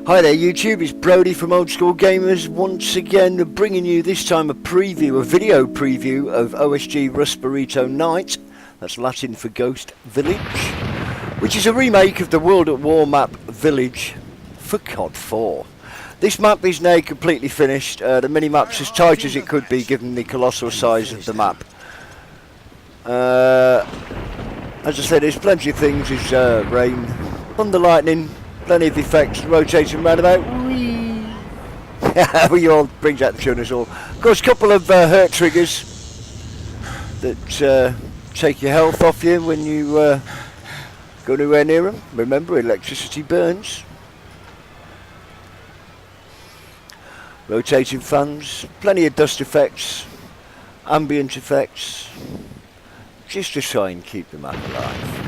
Hi there YouTube, it's Brodie from Old School Gamers, once again bringing you this time a video preview of OSG Brodie Night, that's Latin for Ghost Village, which is a remake of the World at War map Village for COD 4. This map is now completely finished, the mini-map's as tight as it could be given the colossal size of the map. As I said, there's plenty of things, there's rain, thunder, lightning, plenty of effects, rotating roundabout. We all brings out the fun us all. Of course, a couple of hurt triggers that take your health off you when you go anywhere near them. Remember, electricity burns. Rotating fans, plenty of dust effects, ambient effects, just to try and keep the map alive.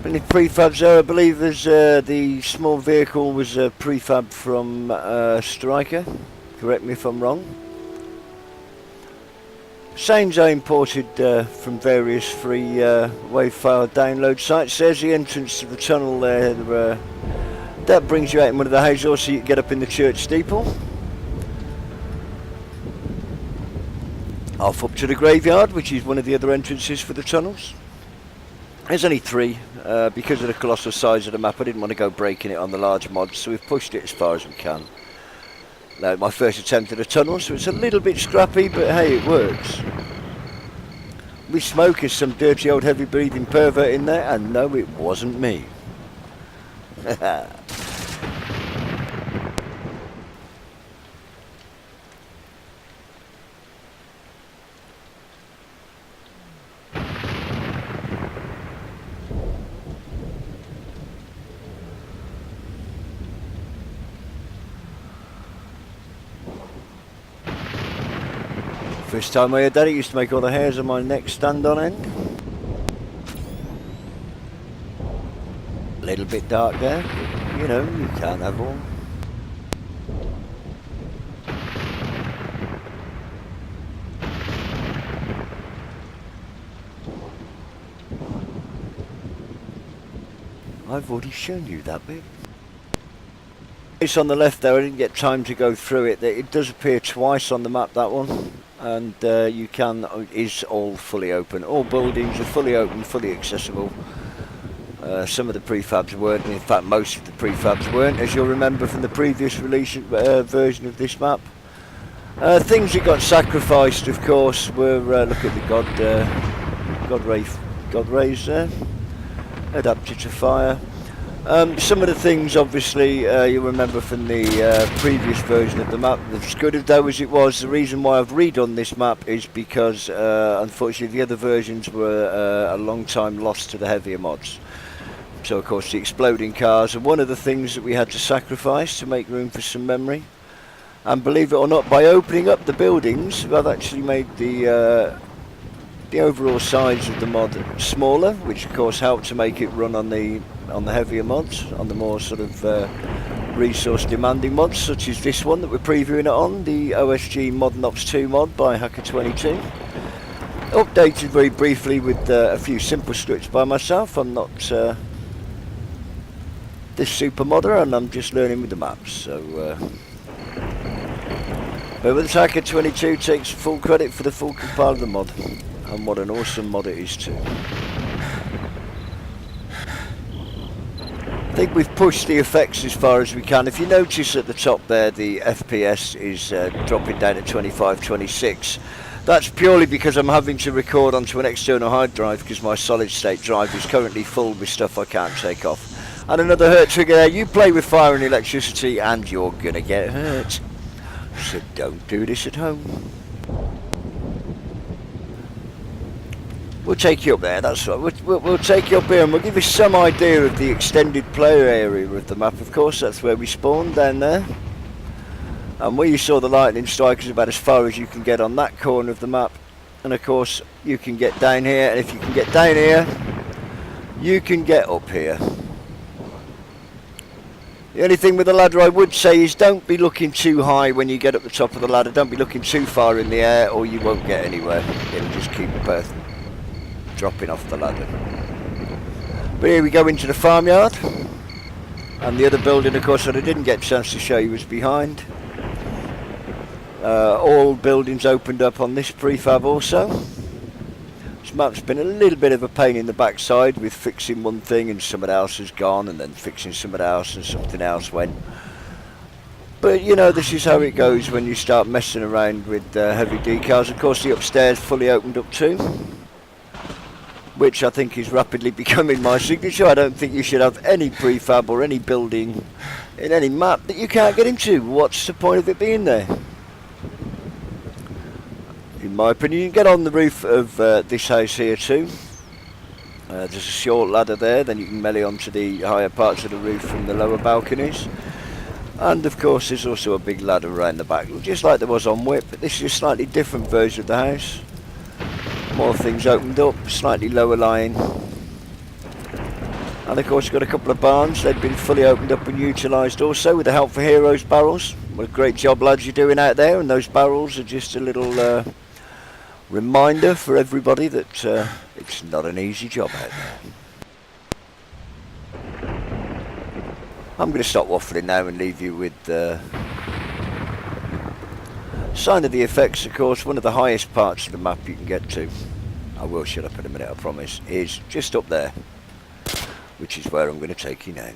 Plenty of prefabs there. I believe there's the small vehicle was a prefab from Striker. Correct me if I'm wrong. Sounds I imported from various free WAV file download sites. There's the entrance to the tunnel there. That brings you out in one of the houses, so you can get up in the church steeple. Off up to the graveyard, which is one of the other entrances for the tunnels. There's only three, because of the colossal size of the map I didn't want to go breaking it on the large mods, so we've pushed it as far as we can. Now my first attempt at a tunnel, so it's a little bit scrappy, but hey, it works. We smoke as some dirty old heavy breathing pervert in there, and no, it wasn't me. First time I heard that, it used to make all the hairs on my neck stand on end. A little bit dark there, but, you know, you can't have all. I've already shown you that bit. It's on the left there, I didn't get time to go through it. It does appear twice on the map, that one. And you can, is all fully open. All buildings are fully open, fully accessible. Some of the prefabs weren't, in fact most of the prefabs weren't, as you'll remember from the previous release version of this map. Things that got sacrificed, of course, were, look at the God rays there, adapted to fire. Some of the things, obviously, you remember from the previous version of the map. As good though as it was, the reason why I've redone this map is because, unfortunately, the other versions were a long time lost to the heavier mods. So, of course, the exploding cars are one of the things that we had to sacrifice to make room for some memory. And believe it or not, by opening up the buildings, I've actually made the overall size of the mod smaller, which, of course, helped to make it run on the heavier mods, on the more sort of resource demanding mods, such as this one that we're previewing it on, the OSG Modern Ops 2 mod by Hacker22. Updated very briefly with a few simple scripts by myself. I'm not this super modder, and I'm just learning with the maps, so but Hacker22 takes full credit for the full compile of the mod, and what an awesome mod it is too. I think we've pushed the effects as far as we can. If you notice at the top there, the FPS is dropping down to 25, 26. That's purely because I'm having to record onto an external hard drive because my solid state drive is currently full with stuff I can't take off. And another hurt trigger there. You play with fire and electricity and you're gonna get hurt. So don't do this at home. We'll take you up there, that's right. We'll take you up here and we'll give you some idea of the extended player area of the map. Of course, that's where we spawned, down there. And where you saw the lightning strike is about as far as you can get on that corner of the map. And of course, you can get down here, and if you can get down here, you can get up here. The only thing with the ladder I would say is don't be looking too high when you get up the top of the ladder. Don't be looking too far in the air or you won't get anywhere. It'll just keep dropping off the ladder. But here we go into the farmyard. And the other building, of course, that I didn't get a chance to show you was behind. All buildings opened up on this prefab also. This map's been a little bit of a pain in the backside with fixing one thing and something else has gone, and then fixing something else and something else went. But you know, this is how it goes when you start messing around with heavy decals. Of course, the upstairs fully opened up too, which I think is rapidly becoming my signature. I don't think you should have any prefab or any building in any map that you can't get into. What's the point of it being there? In my opinion, you can get on the roof of this house here too. There's a short ladder there, then you can melee onto the higher parts of the roof from the lower balconies. And of course there's also a big ladder around the back, just like there was on Whip, but this is a slightly different version of the house. More things opened up, slightly lower lying. And of course you've got a couple of barns. They've been fully opened up and utilised also with the Help for Heroes barrels. What a great job, lads, you're doing out there, and those barrels are just a little reminder for everybody that it's not an easy job out there. I'm going to stop waffling now and leave you with Sign of the Effects. Of course, one of the highest parts of the map you can get to, I will shut up in a minute, I promise, is just up there, which is where I'm going to take you now.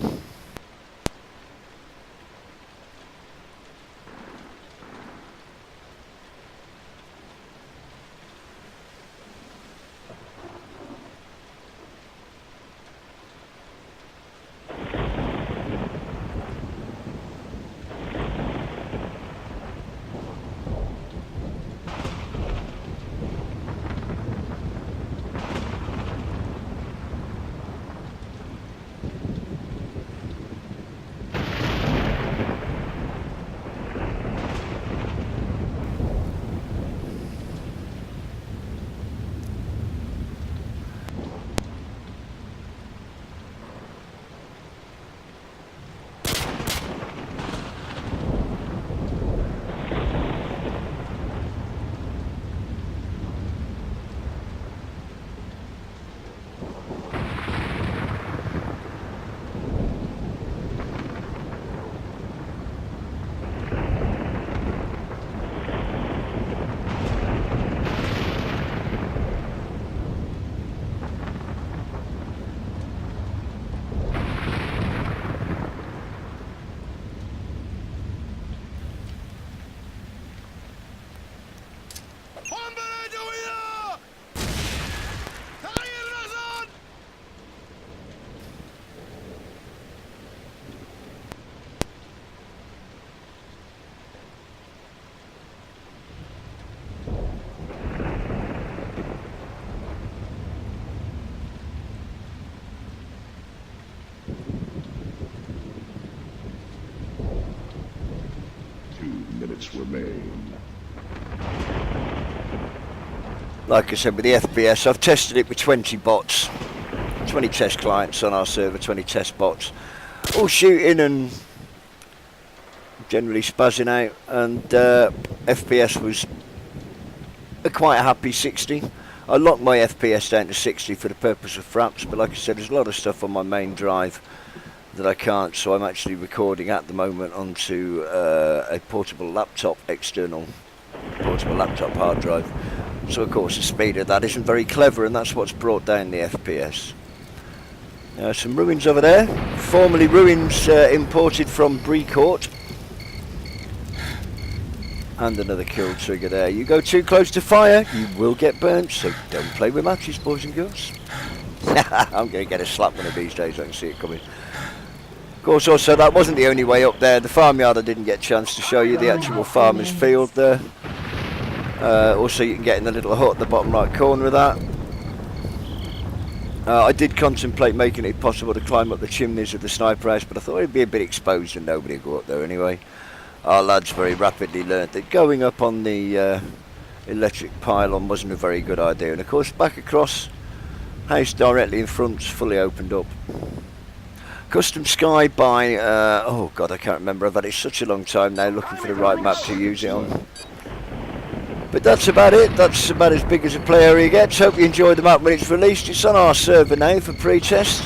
Remain. Like I said, with the FPS, I've tested it with 20 bots, 20 test clients on our server, 20 test bots, all shooting and generally spazzing out, and FPS was a quite happy 60. I locked my FPS down to 60 for the purpose of fraps, but like I said, there's a lot of stuff on my main drive that I can't, so I'm actually recording at the moment onto a portable laptop, external portable laptop hard drive. So of course the speed of that isn't very clever, and that's what's brought down the FPS. Some ruins over there, formerly ruins imported from Brecourt. And another kill trigger there. You go too close to fire, you will get burnt, so don't play with matches, boys and girls. I'm going to get a slap one of these days, I can see it coming. Of course, also, that wasn't the only way up there. The farmyard I didn't get a chance to show you, the actual farmer's field there. Also, you can get in the little hut at the bottom right corner of that. I did contemplate making it possible to climb up the chimneys of the sniper house, but I thought it'd be a bit exposed and nobody would go up there anyway. Our lads very rapidly learnt that going up on the electric pylon wasn't a very good idea. And of course, back across, house directly in front's fully opened up. Custom Sky by, oh god, I can't remember. I've had it such a long time now looking for the right map to use it on. But that's about it. That's about as big as a play area gets. Hope you enjoyed the map when it's released. It's on our server now for pre-test.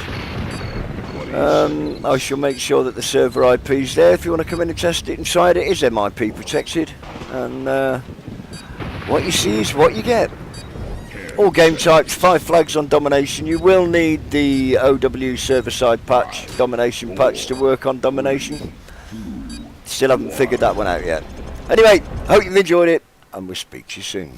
I shall make sure that the server IP is there. If you want to come in and test it inside, it is MIP protected, and what you see is what you get. All game types, 5 flags on domination. You will need the OW server-side patch, domination patch, to work on domination. Still haven't figured that one out yet. Anyway, hope you've enjoyed it, and we'll speak to you soon.